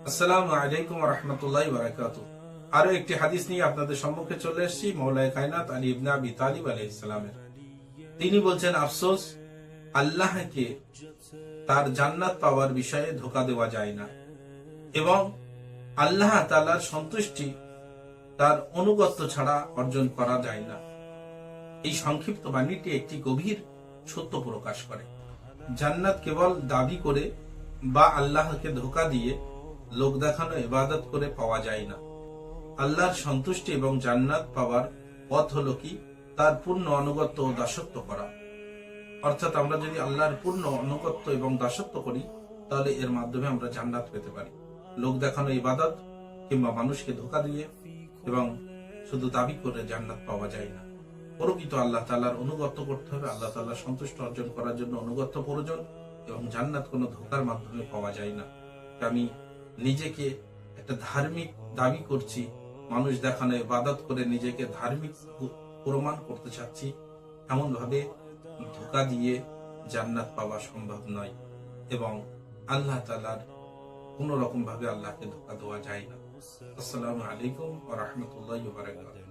আসসালামু আলাইকুম ওয়া রাহমাতুল্লাহি ওয়া বারাকাতুহু। আরো একটি হাদিস নিয়ে আপনাদের সম্মুখে চলে এসেছি মাওলায়ে কায়নাত আলী ইবনে আবি তালিব আলাইহিস সালামের। তিনি বলছেন, আফসোস, আল্লাহকে তার জান্নাত পাওয়ার বিষয়ে ধোঁকা দেওয়া যায় না এবং আল্লাহ তাআলার সন্তুষ্টি তার অনুগত্য ছাড়া অর্জন করা যায় না। এই সংক্ষিপ্ত বাণীটি একটি গভীর সত্য প্রকাশ করে। জান্নাত কেবল দাবি করে বা আল্লাহকে ধোঁকা দিয়ে লোক দেখানো ইবাদত করে পাওয়া যায় না। আল্লাহর সন্তুষ্টি এবং জান্নাত পাওয়ার পথ হলো কি, তার পূর্ণ আনুগত্য ও দাসত্ব করা। অর্থাৎ আমরা যদি আল্লাহর পূর্ণ আনুগত্য এবং দাসত্ব করি, তাহলে এর মাধ্যমে আমরা জান্নাত পেতে পারি। লোক দেখানো ইবাদত কিংবা মানুষকে ধোঁকা দিয়ে এবং শুধু দাবি করে জান্নাত পাওয়া যায় না। প্রকৃত আল্লাহ তাআলার অনুগত্য করতে হবে। আল্লাহ তাআলার সন্তুষ্টি অর্জন করার জন্য অনুগত্য প্রয়োজন এবং জান্নাত কোনো ধোঁকার মাধ্যমে পাওয়া যায় না। আমি নিজেকে একটা ধার্মিক দাবি করছি, মানুষ দেখানো ইবাদত করে নিজেকে ধার্মিক প্রমাণ করতে চাচ্ছি, এমন ভাবে ধোঁকা দিয়ে জান্নাত পাওয়া সম্ভব নয় এবং আল্লাহ তাআলার কোন রকম ভাবে আল্লাহকে ধোঁকা দেওয়া যায় না। আসসালামু আলাইকুম ওয়া রাহমাতুল্লাহি ওয়া বারাকাতুহু।